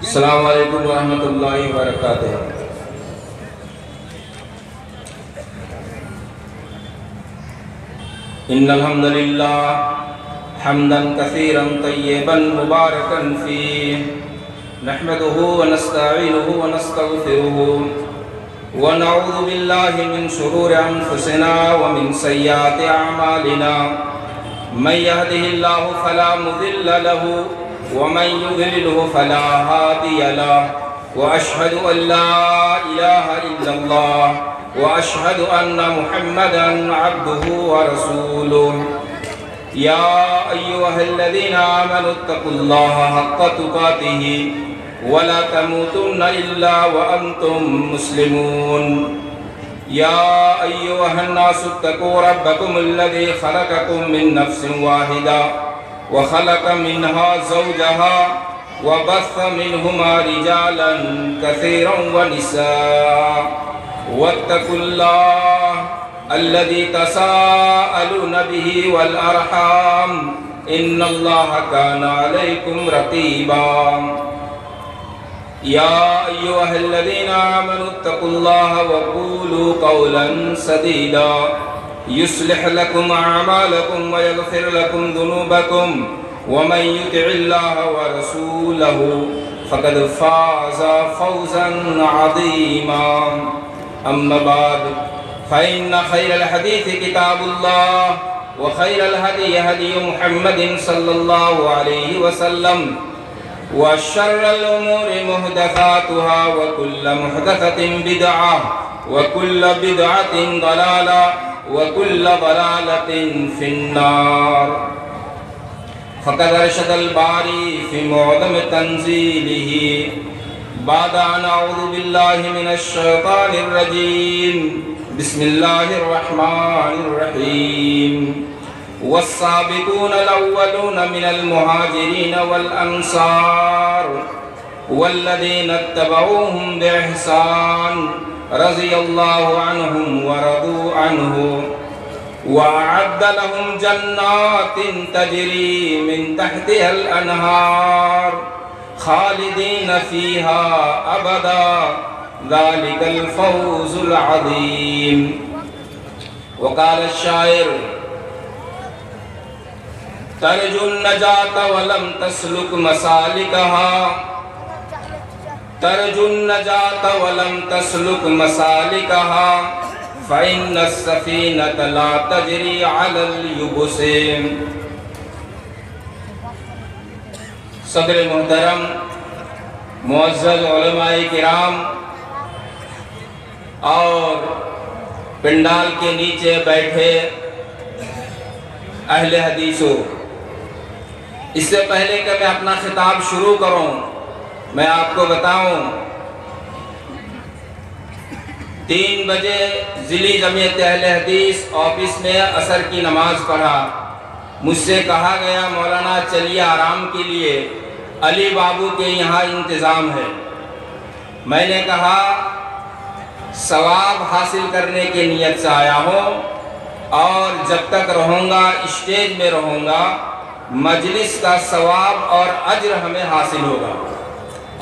السلام علیکم ورحمۃ اللہ وبرکاتہ۔ ان الحمد للہ حمدا کثیرا طیبا مبارکا فیہ نحمده ونستعینه ونستغفره ونعوذ باللہ من شرور انفسنا ومن سیئات اعمالنا من يهده الله فلا مضل له ومن يضلله فلا هادي له واشهد ان لا اله الا الله واشهد ان محمدا عبده ورسوله يا ايها الذين امنوا اتقوا الله حق تقاته ولا تموتن الا وانتم مسلمون يا ايها الناس اتقوا ربكم الذي خلقكم من نفس واحده وخلق منها زوجها وبث منهما رجالا كثيرا ونساء واتقوا الله الذي تساءلون به والأرحام إن الله كان عليكم رقيبا يا أيها الذين آمنوا اتقوا الله وقولوا قولا سديدا يصلح لكم أعمالكم ويغفر لكم ذنوبكم ومن يطع الله ورسوله فقد فاز فوزا عظيما أما بعد فإن خير الحديث كتاب الله وخير الهدي هدي محمد صلى الله عليه وسلم وشر الأمور محدثاتها وكل محدثة بدعة وكل بدعة ضلالة وكل ضلالة في النار فقد أرشد الباري في معظم تنزيله بعد أن أعوذ بالله من الشيطان الرجيم بسم الله الرحمن الرحيم والسابقون الأولون من المهاجرين والأنصار والذين اتبعوهم بإحسان رضي الله عنهم ورضوا عنه وأعد لهم جنات تجري من تحتها الأنهار خالدين فيها أبدا ذلك الفوز العظيم وقال الشاعر ترجو النجاة ولم تسلك مسالكها ترجو النجاة ولم تسلك مسالكها فإن السفينة لا تجري على اليبس۔ صدر محترم، معزز علماء کرام اور پنڈال کے نیچے بیٹھے اہل حدیثوں، اس سے پہلے کہ میں اپنا خطاب شروع کروں میں آپ کو بتاؤں 3 بجے ضلعی جمعیت اہل حدیث آفس میں عصر کی نماز پڑھا، مجھ سے کہا گیا مولانا چلیے آرام کے لیے علی بابو کے یہاں انتظام ہے۔ میں نے کہا ثواب حاصل کرنے کی نیت سے آیا ہوں اور جب تک رہوں گا اسٹیج میں رہوں گا مجلس کا ثواب اور اجر ہمیں حاصل ہوگا،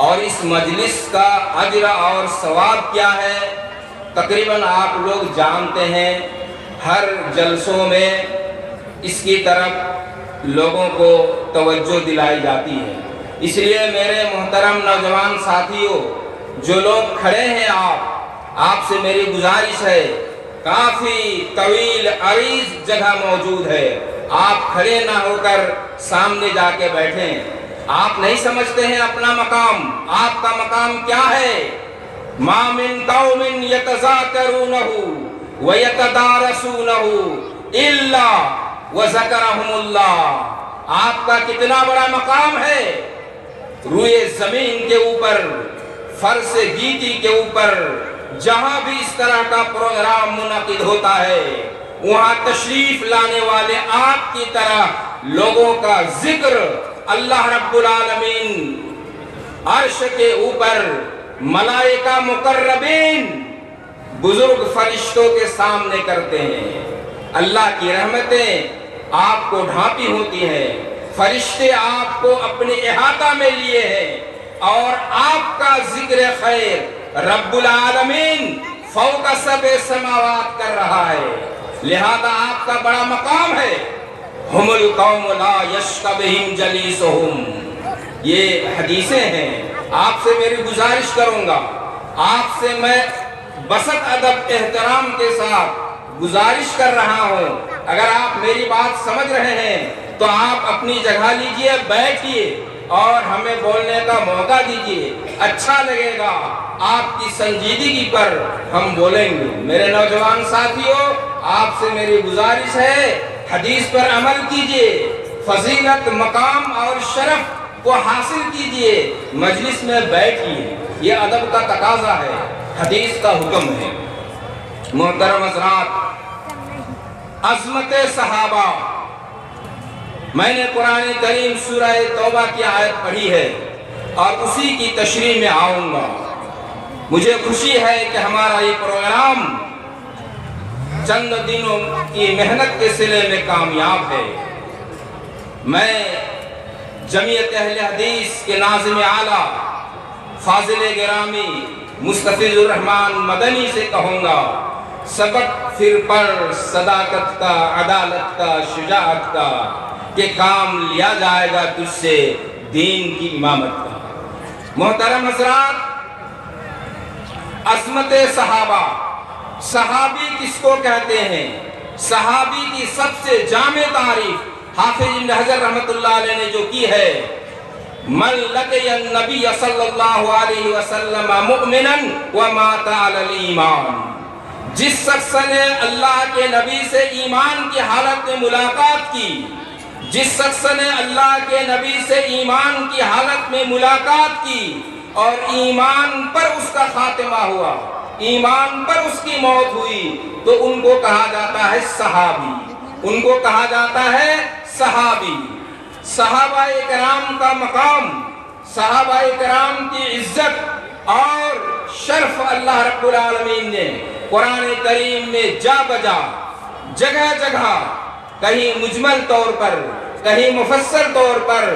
اور اس مجلس کا اجر اور ثواب کیا ہے تقریباً آپ لوگ جانتے ہیں، ہر جلسوں میں اس کی طرف لوگوں کو توجہ دلائی جاتی ہے۔ اس لیے میرے محترم نوجوان ساتھیوں، جو لوگ کھڑے ہیں آپ سے میری گزارش ہے، کافی طویل عریض جگہ موجود ہے، آپ کھڑے نہ ہو کر سامنے جا کے بیٹھیں۔ آپ نہیں سمجھتے ہیں اپنا مقام، آپ کا مقام کیا ہے؟ ما من قوم يتذاكرونه ويتدارسونه الا وذكرهم الله۔ آپ کا کتنا بڑا مقام ہے؟ روئے زمین کے اوپر، فرش گیتی کے اوپر، جہاں بھی اس طرح کا پروگرام منعقد ہوتا ہے وہاں تشریف لانے والے آپ کی طرح لوگوں کا ذکر اللہ رب العالمین عرش کے اوپر ملائکہ مقربین بزرگ فرشتوں کے سامنے کرتے ہیں۔ اللہ کی رحمتیں آپ کو ڈھانپی ہوتی ہیں، فرشتے آپ کو اپنے احاطہ میں لیے ہیں، اور آپ کا ذکر خیر رب العالمین فوق سبع سماوات کر رہا ہے، لہذا آپ کا بڑا مقام ہے۔ ہم القوم لا یشق بہم جلیسہم، یہ حدیثیں ہیں۔ آپ سے میری گزارش کروں گا، آپ سے میں بسط ادب احترام کے ساتھ گزارش کر رہا ہوں، اگر آپ میری بات سمجھ رہے ہیں تو آپ اپنی جگہ لیجئے، بیٹھیے اور ہمیں بولنے کا موقع دیجئے، اچھا لگے گا، آپ کی سنجیدگی پر ہم بولیں گے۔ میرے نوجوان ساتھیوں، آپ سے میری گزارش ہے، حدیث پر عمل کیجئے، فضیلت مقام اور شرف کو حاصل کیجئے، مجلس میں بیٹھیے، یہ ادب کا تقاضا ہے، حدیث کا حکم ہے۔ محترم حضرات، عظمت صحابہ، میں نے قرآن کریم سورہ توبہ کی آیت پڑھی ہے اور اسی کی تشریح میں آؤں گا۔ مجھے خوشی ہے کہ ہمارا یہ پروگرام چند دنوں کی محنت کے صلے میں کامیاب ہے۔ میں جمعیت اہل حدیث کے ناظم اعلیٰ فاضل گرامی مستفیض الرحمن مدنی سے کہوں گا، سبق پھر پڑھ صداقت کا، عدالت کا، شجاعت کا، کہ کام لیا جائے گا تجھ سے دین کی امامت کا۔ محترم حضرات، عظمت صحابہ، صحابی کس کو کہتے ہیں؟ صحابی کی سب سے جامع تعریف حافظ ابن حجر رحمۃ اللہ علیہ نے جو کی ہے، من لقی النبی صلی اللہ علیہ وسلم مؤمنا ومات علی الایمان، جس شخص نے اللہ کے نبی سے ایمان کی حالت میں ملاقات کی، جس شخص نے اللہ کے نبی سے ایمان کی حالت میں ملاقات کی اور ایمان پر اس کا خاتمہ ہوا، ایمان پر اس کی موت ہوئی، تو ان کو کہا جاتا ہے صحابی، ان کو کہا جاتا ہے صحابی۔ صحابہ کرام کا مقام، صحابہ کرام کی عزت اور شرف اللہ رب العالمین نے قرآن کریم میں جا بجا، جگہ جگہ، کہیں مجمل طور پر، کہیں مفصل طور پر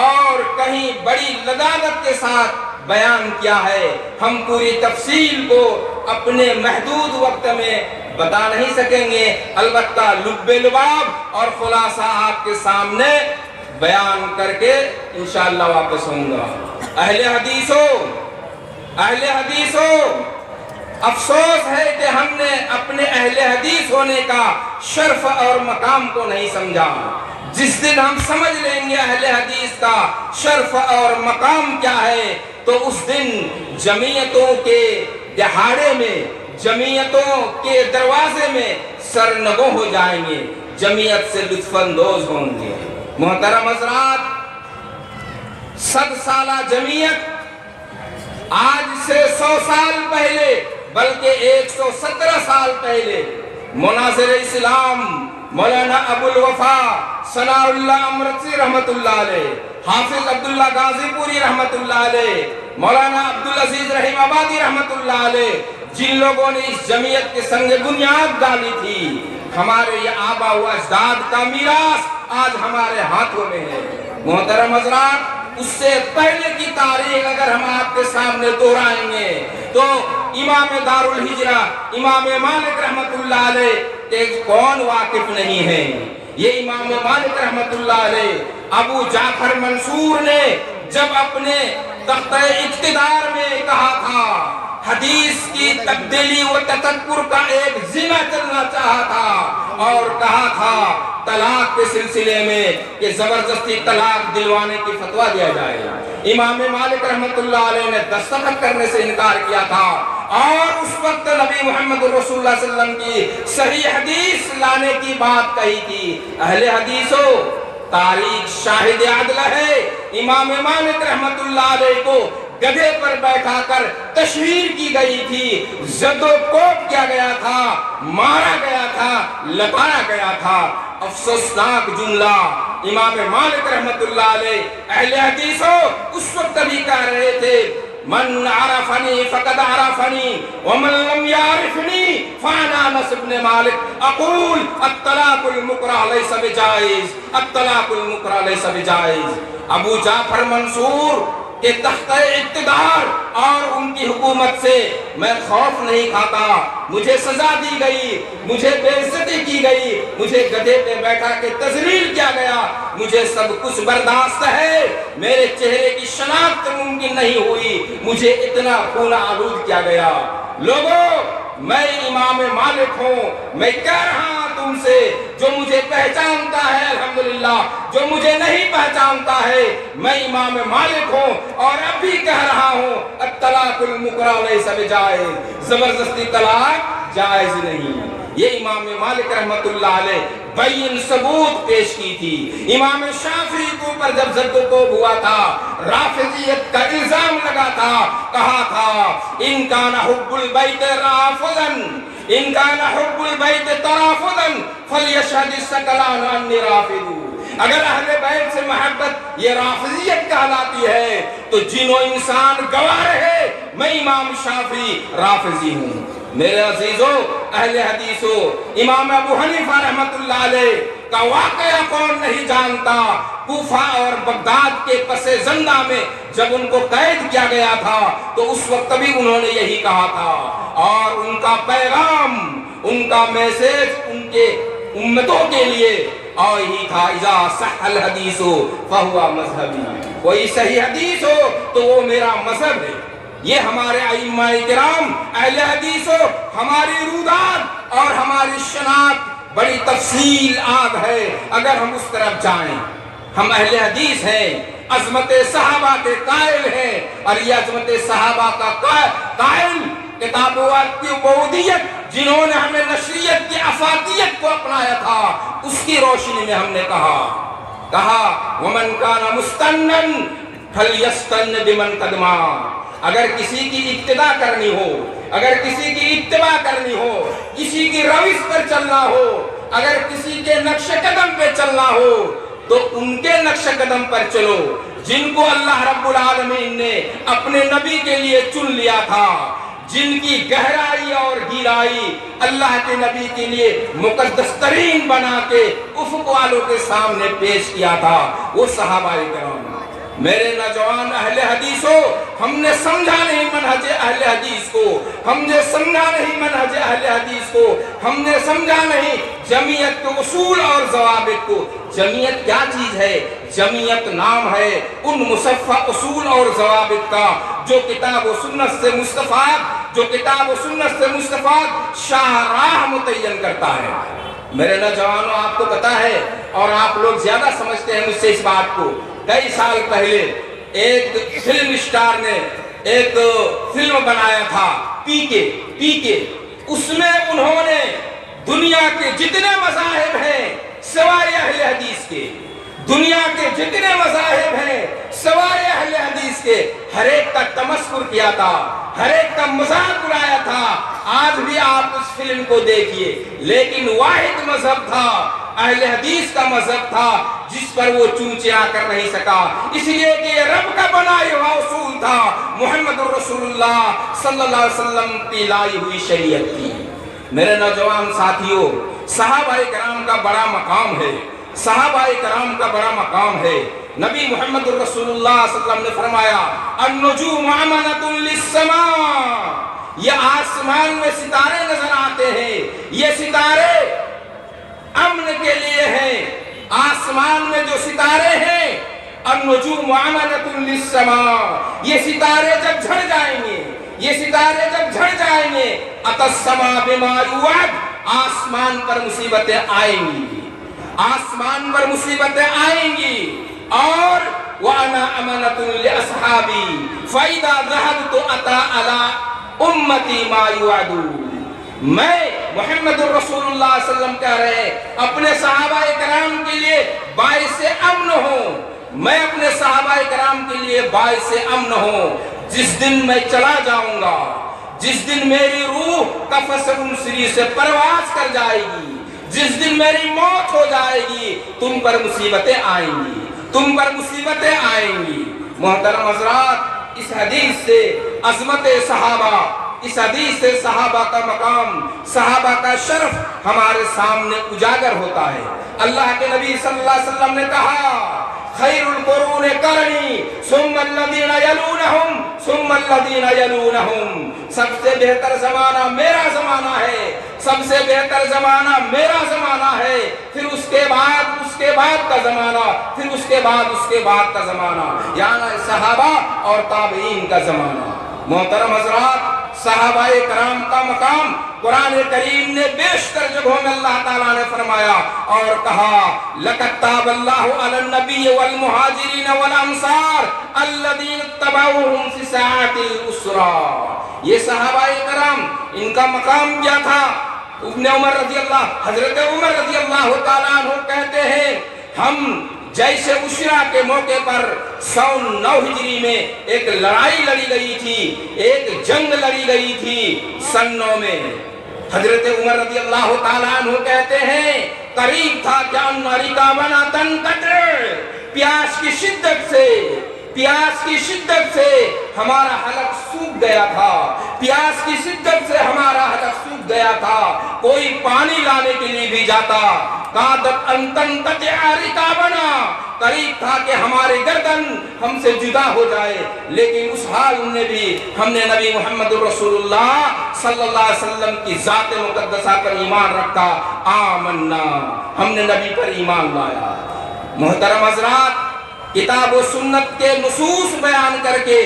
اور کہیں بڑی لذاذت کے ساتھ بیان کیا ہے۔ ہم پوری تفصیل کو اپنے محدود وقت میں بتا نہیں سکیں گے، البتہ لب لباب اور خلاصہ آپ کے سامنے بیان کر کے انشاءاللہ واپس ہوں گا۔ اہل حدیثوں، اہل حدیثوں، افسوس ہے کہ ہم نے اپنے اہل حدیث ہونے کا شرف اور مقام کو نہیں سمجھا۔ جس دن ہم سمجھ لیں گے اہل حدیث کا شرف اور مقام کیا ہے، تو اس دن جمعیتوں کے دہاڑے میں، جمعیتوں کے دروازے میں سرنگوں ہو جائیں گے، جمعیت سے لطف اندوز ہوں گے۔ محترم حضرات، 100 سالہ جمعیت آج سے 100 سال پہلے بلکہ 117 سال پہلے مناظر اسلام مولانا ابو الوفا ثناء اللہ امرتسی رحمت اللہ علیہ، حافظ عبداللہ غازی پوری رحمت اللہ علیہ، مولانا عبدالعزیز رحیم آبادی رحمت اللہ علیہ، جن لوگوں نے اس جمعیت کے سنگ بنیاد ڈالی تھی، ہمارے یہ آبا و اجداد کا میراث آج ہمارے ہاتھوں میں ہے۔ محترم حضرات، اس سے پہلے کی تاریخ اگر ہم آپ کے سامنے دہرائیں گے تو امام دار الہجرہ امام مالک رحمت اللہ علیہ کے کون واقف نہیں ہے؟ یہ امام مالک رحمت اللہ علیہ ابو جعفر منصور نے جب اپنے تختہ اقتدار میں کہا تھا، حدیث کی تبدیلی و تتبر کا ایک زنا چلنا چاہا تھا اور کہا تھا طلاق کے سلسلے میں کہ زبردستی طلاق دلوانے کی فتویٰ دیا جائے، امام مالک رحمت اللہ علیہ نے دستخط کرنے سے انکار کیا تھا اور اس وقت نبی محمد رسول اللہ صلی اللہ علیہ وسلم کی صحیح حدیث لانے کی بات کہی تھی۔ اہل حدیثوں، تاریخ شاہد عدل ہے، امام مالک رحمت اللہ علیہ کو گدھے پر بیٹھا کر تشہیر کی گئی تھی، زد و کوب کیا گیا تھا، مارا گیا تھا، لٹایا گیا تھا۔ افسوسناک جملہ امام مالک رحمت اللہ علیہ اہل حدیثوں اس وقت بھی کہہ رہے تھے، من عرفنی فقد عرفنی ومن لم یعرفنی فانا انس بن مالک اقول الطلاق المکرہ لیس بجائز، الطلاق المکرہ لیس بجائز۔ ابو جعفر منصور کہ تحت اقتدار اور ان کی حکومت سے میں خوف نہیں کھاتا. مجھے سزا دی گئی، مجھے بے عزتی کی گئی، مجھے گدھے پہ بیٹھا کے تذلیل کیا گیا، مجھے سب کچھ برداشت ہے. میرے چہرے کی شناخت ممکن نہیں ہوئی، مجھے اتنا خون آلود کیا گیا. لوگوں، میں امام مالک ہوں. میں کہہ رہا ہوں تم سے، جو مجھے پہچانتا ہے الحمدللہ، جو مجھے نہیں پہچانتا ہے، میں امام مالک ہوں. اور اب بھی کہہ رہا ہوں، الطلاق المکرہ لیس بجائز، زبردستی طلاق جائز نہیں. یہ امام مالک رحمت اللہ علیہ بین ثبوت پیش کی تھی. امام شافعی کے اوپر جب زد و کوب ہوا تھا، رافضیت کا الزام لگا تھا، کہا تھا ان کان حب البیت رافضا، ان کان حب البیت ترافضا فلیشہد الثقلان انی رافض. اگر اہل بیت سے محبت یہ رافضیت کہلاتی ہے تو جن و انسان گواہ ہے میں امام شافعی رافضی ہوں. میرے عزیزو، اہل حدیثو، امام ابو حنیفہ رحمت اللہ علیہ کا واقعہ کون نہیں جانتا. کوفہ اور بغداد کے پس زندہ میں جب ان کو قید کیا گیا تھا تو اس وقت بھی انہوں نے یہی کہا تھا، اور ان کا پیغام، ان کا میسج ان کے امتوں کے لیے اور یہی تھا، اذا صح الحدیث فہو مذہبی. کوئی صحیح حدیث ہو تو وہ میرا مذہب ہے. یہ ہمارے ائمہ کرام اہل حدیث ہو، ہماری رودات اور ہماری شناخت بڑی تفصیل آب ہے. اگر ہم اس طرف جائیں، ہم اہل حدیث ہیں، عظمت صحابہ کے قائل ہیں، اور یہ عظمت صحابہ کا قائل کتابات کی عبودیت جنہوں نے ہمیں نشریت کی افاقیت کو اپنایا تھا، اس کی روشنی میں ہم نے کہا وَمَنْ كَانَ مُسْتَنًّا فَلْيَسْتَنَّ بِمَنْ قَدْمَا. اگر کسی کی اقتداء کرنی ہو، اگر کسی کی اتباع کرنی ہو، کسی کی روش پر چلنا ہو، اگر کسی کے نقش قدم پہ چلنا ہو تو ان کے نقش قدم پر چلو جن کو اللہ رب العالمین نے اپنے نبی کے لیے چن لیا تھا، جن کی گہرائی اور گہرائی اللہ کے نبی کے لیے مقدس ترین بنا کے افق والوں کے سامنے پیش کیا تھا، وہ صحابہ کرام. میرے نوجوان اہل حدیث ہو، ہم نے سمجھا نہیں منہج اہل حدیث کو، ہم نے سمجھا نہیں منہج اہل حدیث کو، ہم نے سمجھا نہیں جمعیت کے اصول اور ضوابط کو. جمعیت کیا چیز ہے؟ جمعیت نام ہے ان مصفہ اصول اور ضوابط کا جو کتاب و سنت سے مستفاد، جو کتاب و سنت سے مستفاد شاہراہ متعین کرتا ہے. میرے نوجوانوں، آپ کو پتا ہے اور آپ لوگ زیادہ سمجھتے ہیں مجھ سے اس بات کو، کئی سال پہلے ایک فلم اسٹار نے ایک فلم بنایا تھا پی کے. اس میں انہوں نے دنیا کے جتنے مذاہب ہیں سوائے اہل حدیث کے، دنیا کے جتنے مذاہب ہیں سوائے اہل حدیث کے، ہر ایک کا تمسخر کیا تھا، ہر ایک کا مذاق اڑایا تھا. آج بھی آپ اس فلم کو دیکھیے، لیکن واحد مذہب تھا، اہل حدیث کا مذہب تھا، جس پر وہ چونچیا کر نہیں سکا، اس لیے کہ یہ رب کا بنایا ہوا اصول تھا، محمد رسول اللہ صلی اللہ علیہ وسلم کی لائی ہوئی شریعت کی. میرے نوجوان ساتھیوں، صحابہ کرام کا بڑا مقام ہے، صحابہ کرام کا بڑا مقام ہے. نبی محمد رسول اللہ صلی اللہ علیہ وسلم نے فرمایا النجوم امانۃ للسماء. یہ آسمان میں ستارے نظر آتے ہیں، یہ ستارے امن کے لیے ہیں. آسمان میں جو ستارے ہیں، النجوم امانۃ للسماء، یہ ستارے جب جھڑ جائیں گے، یہ ستارے جب جھڑ جائیں گے، اتی السماء بما یوعد، آسمان پر مصیبتیں آئیں گی، آسمان پر مصیبتیں آئیں گی. اور وَأَنَا أَمَنَةٌ لِأَصْحَابِي فَإِذَا ذَهَبْتُ أَتَى عَلَىٰ أُمَّتِي مَا يُوعَدُونَ. میں محمد الرسول اللہ صلی اللہ علیہ وسلم کہہ رہے ہیں اپنے صحابہ کرام کے لیے باعث امن ہوں، میں اپنے صحابہ کرام کے لیے باعث امن ہوں. جس دن میں چلا جاؤں گا، جس دن میری روح قفس انسری سے پرواز کر جائے گی، جس دن میری موت ہو جائے گی، تم پر مصیبتیں آئیں گی، تم پر مصیبتیں آئیں گی. محترم حضرات، اس حدیث سے عظمت صحابہ، اس حدیث سے صحابہ کا مقام، صحابہ کا شرف ہمارے سامنے اجاگر ہوتا ہے. اللہ کے نبی صلی اللہ علیہ وسلم نے کہا خیر القرون قرنی ثم الذین یلونہم ثم الذین یلونہم، سب سے بہتر زمانہ میرا زمانہ ہے، سب سے بہتر زمانہ میرا زمانہ ہے، پھر اس کے بعد کا زمانہ، پھر اس کے بعد کا زمانہ، یعنی صحابہ اور تابعین کا زمانہ۔ محترم حضرات، صحابہ کرام کا مقام قرآن کریم نے بیشتر جگہوں میں اللہ تعالیٰ نے فرمایا اور کہا لَقَدْ تَابَ اللَّهُ عَلَى النَّبِيِّ وَالْمُهَاجِرِينَ وَالْأَنصَارِ الَّذِينَ اتَّبَعُوهُمْ فِي سَاعَةِ الْعُسْرَىٰ۔ یہ صحابہ کرام، ان کا مقام کیا تھا؟ حضرت عمر رضی اللہ تعالیٰ عنہ کہتے ہیں ہم جیسے عشرہ کے موقع پر 109 ہجری میں ایک لڑائی لڑی گئی تھی، ایک جنگ لڑی گئی تھی سن 9 میں، حضرت عمر رضی اللہ تعالیٰ عنہ کہتے ہیں قریب تھا کہ رکابنا تنقطع، پیاس کی شدت سے ہمارا حلق سوکھ گیا تھا، پیاس کی شدت سے ہمارا حلق سوکھ گیا تھا، کوئی پانی لانے کے لیے بھی جاتا، قادت ان تنقطع رکابنا، قریب تھا کہ ہمارے گردن ہم سے جدا ہو جائے، لیکن اس حال میں بھی ہم نے نبی محمد رسول اللہ صلی اللہ علیہ وسلم کی ذات مقدسہ پر ایمان رکھا، آمنا، ہم نے نبی پر ایمان لایا۔ محترم حضرات، کتاب و سنت کے نصوص بیان کر کے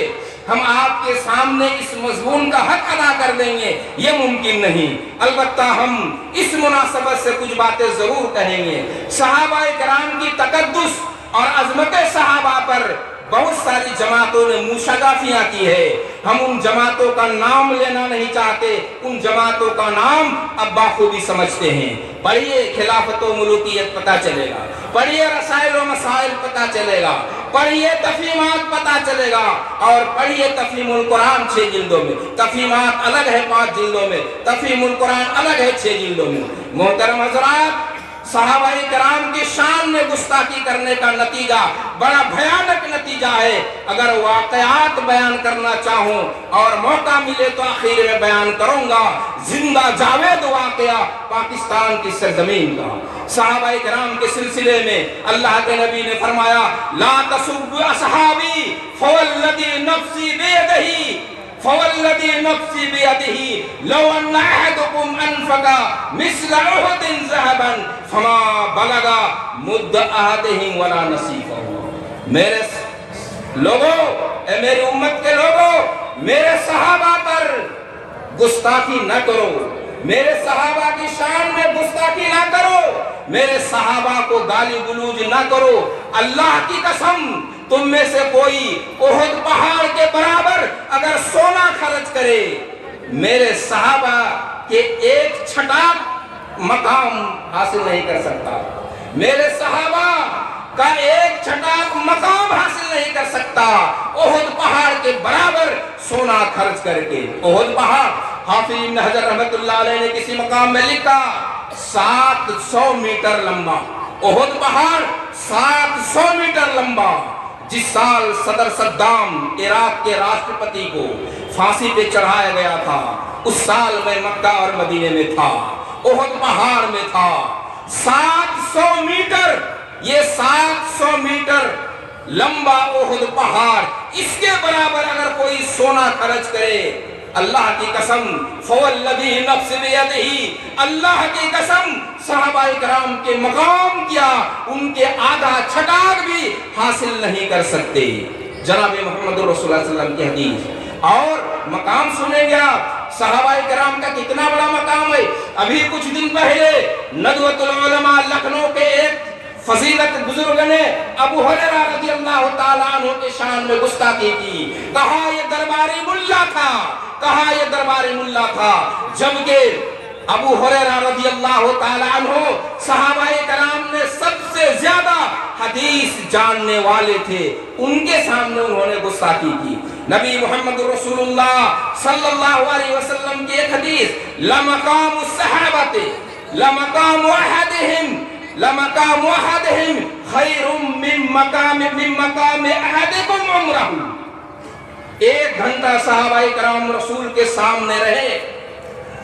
ہم آپ کے سامنے اس مضمون کا حق ادا کر دیں گے، یہ ممکن نہیں، البتہ ہم اس مناسبت سے کچھ باتیں ضرور کہیں گے۔ صحابہ کرام کی تقدس اور عظمت صحابہ پر بہت ساری جماعتوں نے موشگافیاں کی ہے، ہم ان جماعتوں کا نام لینا نہیں چاہتے، ان جماعتوں کا نام اب بخوبی سمجھتے ہیں۔ پڑھیے خلافت و ملوکیت پتہ چلے گا، پڑھیے رسائل و مسائل پتہ چلے گا، پڑھیے تفہیمات پتہ چلے گا، اور پڑھیے تفہیم القرآن 6 جلدوں میں، تفہیمات الگ ہے 5 جلدوں میں، تفہیم القرآن الگ ہے 6 جلدوں میں۔ محترم حضرات، صحابہ کرام کی شان میں گستاخی کرنے کا نتیجہ بڑا بھیانک نتیجہ ہے۔ اگر واقعات بیان کرنا چاہوں اور موقع ملے تو آخر میں بیان کروں گا زندہ جاوید واقعہ پاکستان کی سرزمین کا۔ صحابہ کرام کے سلسلے میں اللہ کے نبی نے فرمایا لا تسبوا اصحابی فوالذی نفسی بیدہ فوالذی نفسی بیدہ لو ان احدکم انفق مثل احد ذهبا فما بلغ مد احدہم ولا نصیفہ۔ میرے لوگوں، اے میری امت کے لوگوں، میرے صحابہ پر گستاخی نہ کرو، میرے صحابہ کی شان میں گستاخی نہ کرو، میرے صحابہ کو گالی گلوج نہ کرو۔ اللہ کی قسم، تم میں سے کوئی احد پہاڑ کے برابر اگر سونا خرچ کرے، میرے صحابہ کے ایک چھٹا مقام حاصل نہیں کر سکتا، میرے صحابہ کا ایک چھٹا مقام حاصل نہیں کر سکتا احد پہاڑ کے برابر سونا خرچ کر کے۔ احد پہاڑ، حافظ ابن حجر رحمت اللہ علیہ نے کسی مقام میں لکھا 700 میٹر لمبا، احد پہاڑ 700 میٹر لمبا۔ جس سال صدر صدام عراق کے راشٹرپتی کو پھانسی پہ چڑھایا گیا تھا، اس سال میں مکہ اور مدینے میں تھا، احد پہاڑ میں تھا۔ 700 میٹر، یہ 700 میٹر لمبا احد پہاڑ، اس کے برابر اگر کوئی سونا خرچ کرے، اللہ کی قسم فوالذی نفس بیدہ، اللہ کی قسم صحابہ کرام کے مقام کیا ان کے آدھا چھٹاک بھی حاصل نہیں کر سکتے۔ جناب محمد رسول اللہ صلی اللہ علیہ وسلم کی حدیث اور مقام سنیں گے آپ، صحابہ کرام کا کتنا بڑا مقام ہے۔ ابھی کچھ دن پہلے ندوۃ العلماء لکھنؤ کے ایک فضیلت بزرگ نے ابو ہریرہ رضی اللہ تعالیٰ عنہ کے شان میں گستاخی کی، کہا یہ درباری ملا تھا، کہا یہ درباری ملا تھا، جبکہ ابو ہریرہ رضی اللہ تعالیٰ عنہ صحابہ کرام میں سب سے زیادہ حدیث جاننے والے تھے، ان کے سامنے انہوں نے گستاخی کی۔ نبی محمد رسول اللہ صلی اللہ علیہ وسلم کی ایک حدیث لمقام الصحابۃ لمقام احدہم خیر من مقام احدکم عمرہ۔ 1 گھنٹہ صحابہ کرام رسول کے سامنے رہے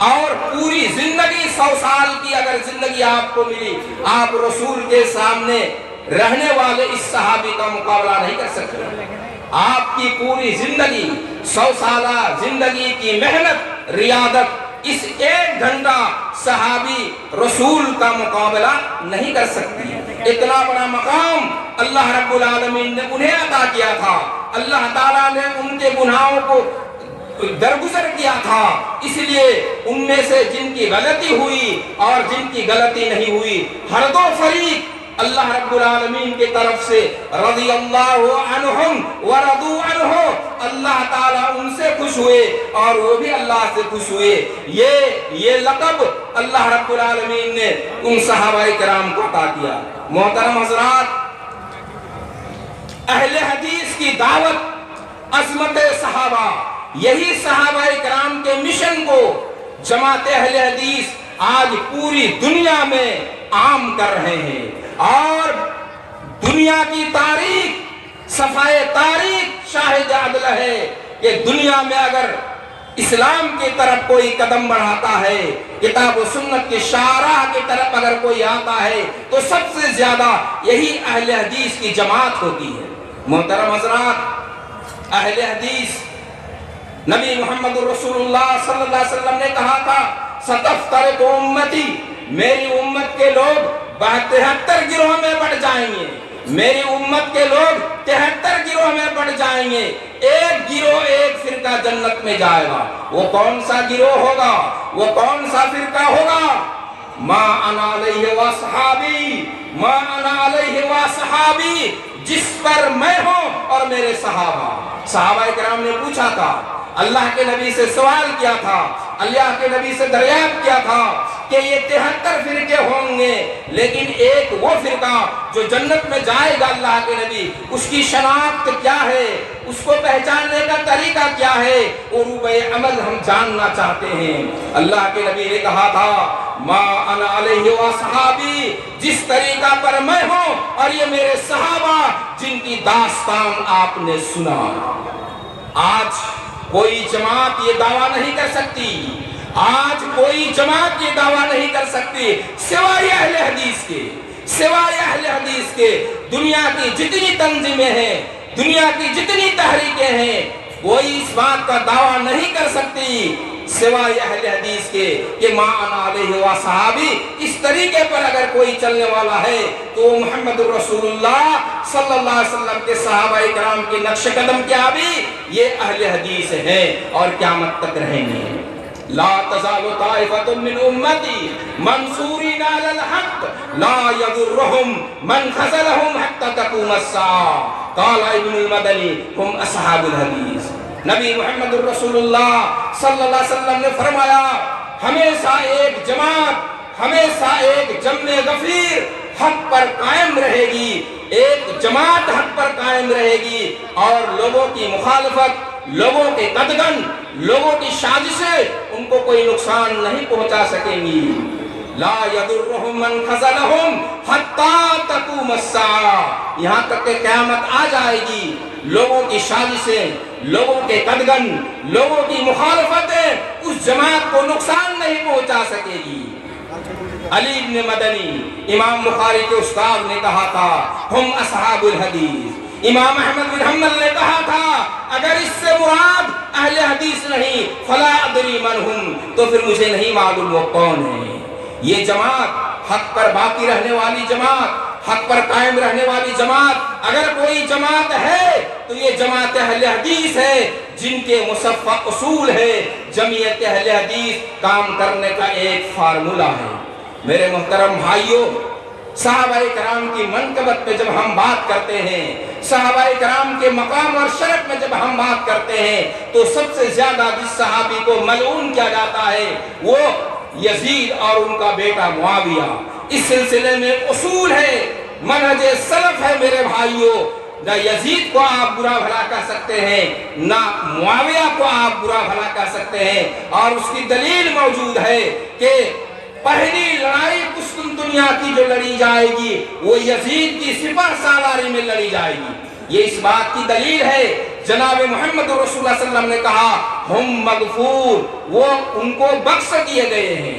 اور پوری زندگی 100 سال کی اگر زندگی آپ کو ملی، آپ رسول کے سامنے رہنے والے اس صحابی کا مقابلہ نہیں کر سکتے۔ آپ کی پوری زندگی، 100 سالہ زندگی کی محنت، ریاضت، اس 1 گھنٹہ صحابی رسول کا مقابلہ نہیں کر سکتی۔ اتنا بڑا مقام اللہ رب العالمین نے انہیں عطا کیا تھا، اللہ تعالیٰ نے ان کے گناہوں کو درگزر کیا تھا، اس لیے ان میں سے جن کی غلطی ہوئی اور جن کی غلطی نہیں ہوئی، ہر دو فریق اللہ رب العالمین کی طرف سے رضی اللہ عنہم ورضوا عنہ، اللہ تعالیٰ ان سے خوش ہوئے اور وہ بھی اللہ سے خوش ہوئے۔ یہ لقب اللہ رب العالمین نے ان صحابہ کرام کو عطا کیا۔ محترم حضرات، اہل حدیث کی دعوت، عظمت صحابہ، یہی صحابہ کرام کے مشن کو جماعت اہل حدیث آج پوری دنیا میں عام کر رہے ہیں، اور دنیا کی تاریخ، صفحہ تاریخ شاہد عدل ہے کہ دنیا میں اگر اسلام کی طرف کوئی قدم بڑھاتا ہے، کتاب و سنت کی شاہراہ کی طرف اگر کوئی آتا ہے، تو سب سے زیادہ یہی اہل حدیث کی جماعت ہوتی ہے۔ محترم حضرات، اہل حدیث، نبی محمد رسول اللہ صلی اللہ علیہ وسلم نے کہا تھا، ستفترق امتی، میری امت کے لوگ 73 گروہ میں بڑھ جائیں گے، میری امت کے لوگ 73 گروہ میں بڑھ جائیں گے، ایک گروہ، ایک فرقہ جنت میں جائے گا۔ وہ کون سا گروہ ہوگا؟ وہ کون سا فرقہ ہوگا؟ ما انا علیہ واصحابی، ما انا علیہ واصحابی، جس پر میں ہوں اور میرے صحابہ۔ صحابہ کرام نے پوچھا تھا، اللہ کے نبی سے سوال کیا تھا، اللہ کے نبی سے دریافت کیا تھا کہ یہ 73 فرقے ہوں گے، لیکن ایک وہ فرقہ جو جنت میں جائے گا، اللہ کے نبی اس کی شناخت کیا ہے، اس کو پہچاننے کا طریقہ کیا ہے، عروب عمل ہم جاننا چاہتے ہیں۔ اللہ کے نبی نے کہا تھا، ما انا علیہ واصحابی، جس طریقہ پر میں ہوں اور یہ میرے صحابہ جن کی داستان آپ نے سنا۔ آج کوئی جماعت یہ دعویٰ نہیں کر سکتی، آج کوئی جماعت یہ دعویٰ نہیں کر سکتی سوائے اہل حدیث کے، سوائے اہل حدیث کے۔ دنیا کی جتنی تنظیمیں ہیں، دنیا کی جتنی تحریکیں ہیں، کوئی اس بات کا دعویٰ نہیں کر سکتی سوائے اہل حدیث کے کہ ما انا علیہ واصحابی، اس طریقے پر اگر کوئی چلنے والا ہے تو محمد رسول اللہ صلی اللہ علیہ وسلم کے صحابہ کرام کے نقش قدم کیا بھی یہ اہل حدیث ہیں اور قیامت تک رہیں گے۔ لا تزال طائفة من امتی منصورین علی الحق لا یضرهم من خذلهم حتى تقوم الساعة قال ابن المدنی هم اصحاب الحدیث۔ نبی محمد رسول اللہ صلی اللہ علیہ وسلم نے فرمایا، ہمیشہ ایک جماعت، ہمیشہ ایک جمع غفیر حق پر قائم رہے گی، ایک جماعت حق پر قائم رہے گی، اور لوگوں کی مخالفت، لوگوں کے قدغن، لوگوں کی سازشیں ان کو کوئی نقصان نہیں پہنچا سکیں گی۔ لا یضرهم من خذلهم حتی تقوم الساعة، یہاں تک کہ قیامت آ جائے گی، لوگوں کی سازشیں، لوگوں کے قدغن، لوگوں کی مخالفتیں اس جماعت کو نقصان نہیں پہنچا سکے گی۔ علی بن مدنی امام بخاری کے استاد نے کہا تھا، ہم اصحاب الحدیث۔ امام احمد بن حنبل نے کہا تھا، اگر اس سے مراد اہل حدیث نہیں فلا ادری من ہم، تو پھر مجھے نہیں معلوم وہ کون ہے۔ یہ جماعت حق پر باقی رہنے والی جماعت، حق پر قائم رہنے والی جماعت، اگر کوئی جماعت ہے تو یہ جماعت اہل حدیث ہے، جن کے مصفہ اصول ہے۔ جمعیت اہل حدیث کام کرنے کا ایک فارمولہ ہے۔ میرے محترم بھائیوں، صحابہ کرام کی منقبت میں جب ہم بات کرتے ہیں، صحابہ کرام کے مقام اور شرف میں جب ہم بات کرتے ہیں، تو سب سے زیادہ جس صحابی کو ملعون کیا جاتا ہے وہ یزید اور ان کا بیٹا معاویہ۔ اس سلسلے میں اصول ہے، منہج سلف ہے میرے بھائیوں، نہ یزید کو آپ برا بھلا کہہ سکتے ہیں، نہ معاویہ کو آپ برا بھلا کہہ سکتے ہیں، اور اس کی دلیل موجود ہے کہ پہلی لڑائی قسطنطنیہ کی جو لڑی جائے گی وہ یزید کی سپہ سالاری میں لڑی جائے گی۔ یہ اس بات کی دلیل ہے، جناب محمد رسول اللہ صلی اللہ علیہ وسلم نے کہا ہم مغفور، وہ ان کو بخش دیے گئے ہیں،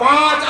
5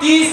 30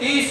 30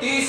30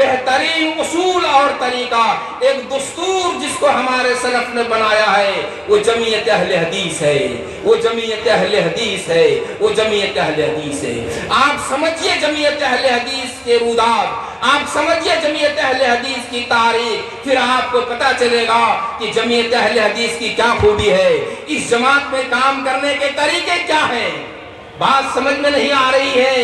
بہترین اصول اور طریقہ، ایک دستور جس کو ہمارے سلف نے بنایا ہے، وہ جمعیت اہل حدیث ہے، وہ جمعیت اہل حدیث ہے، وہ جمعیت اہل حدیث ہے۔ آپ سمجھیے جمعیت اہل حدیث کے رودات، آپ سمجھیے جمعیت اہل حدیث کی تاریخ، پھر آپ کو پتہ چلے گا کہ جمعیت اہل حدیث کی کیا خوبی ہے، اس جماعت میں کام کرنے کے طریقے کیا ہیں۔ بات سمجھ میں نہیں آ رہی ہے۔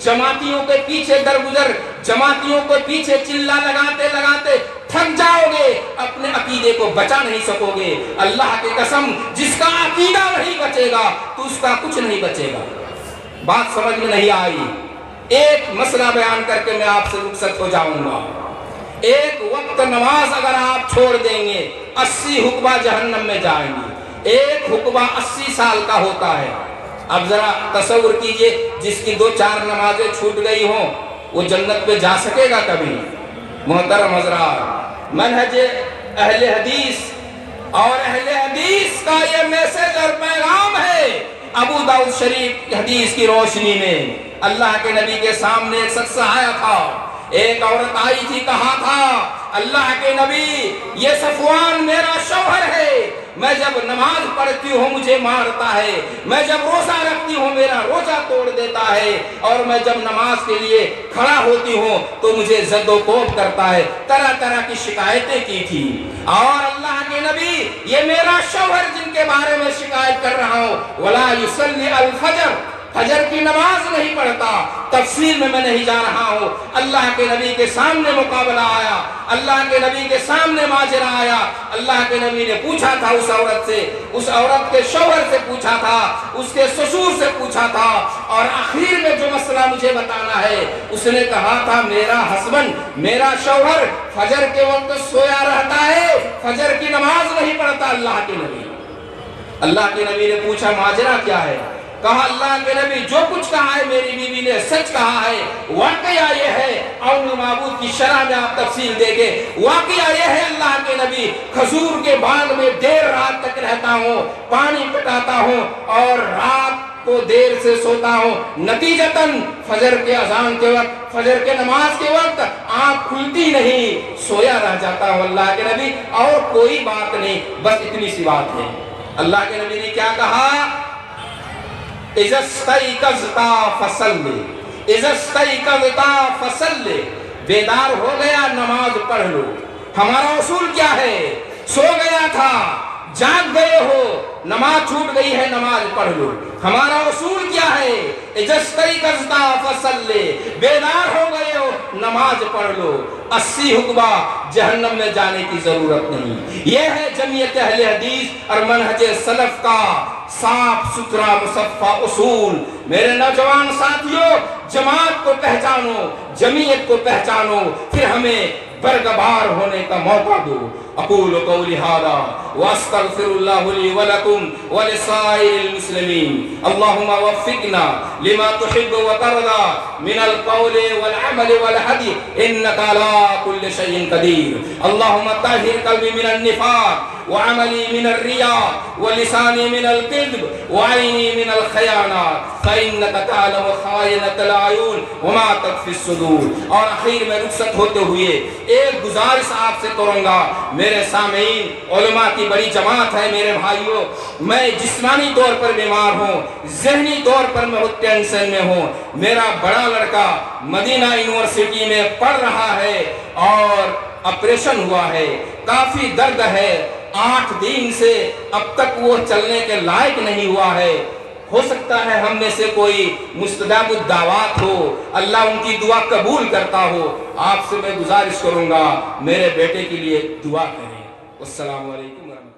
جماعتیوں کے پیچھے درگزر، جماعتیوں کے پیچھے چلا لگاتے لگاتے تھک جاؤ گے، اپنے عقیدے کو بچا نہیں سکو گے۔ اللہ کی قسم، جس کا عقیدہ نہیں بچے گا تو اس کا کچھ نہیں بچے گا۔ بات سمجھ میں نہیں آئی۔ ایک مسئلہ بیان کر کے میں آپ سے رخصت ہو جاؤں گا۔ ایک وقت نماز اگر آپ چھوڑ دیں گے 80 حقبہ جہنم میں جائیں گے۔ ایک حقبہ 80 سال کا ہوتا ہے۔ اب ذرا تصور کیجئے، جس کی 2-4 نمازیں چھوٹ گئی ہوں وہ جنت پہ جا سکے گا کبھی؟ محترم حضرات، منہج اہل حدیث اور اہل حدیث کا یہ میسج اور پیغام ہے۔ ابو داؤد شریف حدیث کی روشنی میں اللہ کے نبی کے سامنے ایک شخص آیا تھا، ایک عورت آئی تھی، کہا تھا اللہ کے نبی یہ صفوان میرا شوہر ہے، میں جب نماز پڑھتی ہوں مجھے مارتا ہے، میں جب روزہ رکھتی ہوں میرا روزہ توڑ دیتا ہے، اور میں جب نماز کے لیے کھڑا ہوتی ہوں تو مجھے زد و کوب کرتا ہے۔ طرح طرح کی شکایتیں کی تھی، اور اللہ کے نبی یہ میرا شوہر جن کے بارے میں شکایت کر رہا ہوں، وَلَا يُصَلِّ الْفَجْرَ، فجر کی نماز نہیں پڑھتا۔ تفصیل میں نہیں جا رہا ہوں۔ اللہ کے نبی کے سامنے مقابلہ آیا، اللہ کے نبی کے سامنے ماجرا آیا۔ اللہ کے نبی نے پوچھا تھا اس عورت سے، اس عورت کے شوہر سے پوچھا تھا، اس کے سسور سے پوچھا تھا، اور آخر میں جو مسئلہ مجھے بتانا ہے اس نے کہا تھا میرا ہسبینڈ، میرا شوہر فجر کے وقت سویا رہتا ہے، فجر کی نماز نہیں پڑھتا۔ اللہ کے نبی نے پوچھا ماجرا کیا ہے؟ کہا اللہ کے نبی جو کچھ کہا ہے میری بیوی نے سچ کہا ہے۔ واقعہ یہ ہے، اول معبود کی شرح میں آپ تفصیل دیکھیں، واقعہ یہ ہے اللہ کے نبی کھجور کے باغ میں دیر رات تک رہتا ہوں، پانی پٹاتا ہوں اور رات کو دیر سے سوتا ہوں، نتیجتاً فجر کے اذان کے وقت، فجر کے نماز کے وقت آنکھ کھلتی نہیں، سویا رہ جاتا ہوں اللہ کے نبی، اور کوئی بات نہیں، بس اتنی سی بات ہے۔ اللہ کے نبی نے کیا کہا؟ اِذَا اسْتَيْقَظْتَ فَصَلِّ، اِذَا اسْتَيْقَظْتَ فَصَلِّ، بیدار ہو گیا نماز پڑھ لو۔ ہمارا اصول کیا ہے؟ سو گیا تھا، جاگ گئے ہو، نماز چھوٹ گئی ہے، نماز پڑھ لو۔ ہمارا اصول کیا ہے؟ اِذَا اسْتَيْقَظْتَ فَصَلِّ، بیدار ہو گئے ہو، نماز پڑھ لو۔ 80 حقبہ جہنم میں جانے کی ضرورت نہیں۔ یہ ہے جمعیت اہل حدیث اور منہج سلف کا صاف ستھرا مصفہ اصول۔ میرے نوجوان ساتھیوں، جماعت کو پہچانو، جمعیت کو پہچانو، پھر ہمیں برگبار ہونے کا موقع دو۔ اقول قولی ھذا واستغفر اللہ لی ولکم ولسائر المسلمین۔ اللہم وفقنا لما تحب وترضى من القول والعمل والهدي انك على كل شيء قدير۔ اللہم طہر قلبی من النفاق وعملی من الرياء ولسانی من الكذب وعینی من الخیانات فإنك تعلم خائنة الأعین وما تخفی الصدور۔ اور اخیر میں رخصت ہوتے ہوئے ایک گزارش آپ سے کروں گا۔ میرے سامعین، علماء کی بڑی جماعت ہے میرے بھائیوں، میں جسمانی طور پر بیمار ہوں، ذہنی طور پر میں ٹینشن میں ہوں۔ میرا بڑا لڑکا مدینہ یونیورسٹی میں پڑھ رہا ہے اور آپریشن ہوا ہے، کافی درد ہے، 8 دن سے اب تک وہ چلنے کے لائق نہیں ہوا ہے۔ ہو سکتا ہے ہم میں سے کوئی مستجاب الدعوات ہو، اللہ ان کی دعا قبول کرتا ہو۔ آپ سے میں گزارش کروں گا میرے بیٹے کے لیے دعا کریں۔ السلام علیکم ورحمۃ اللہ۔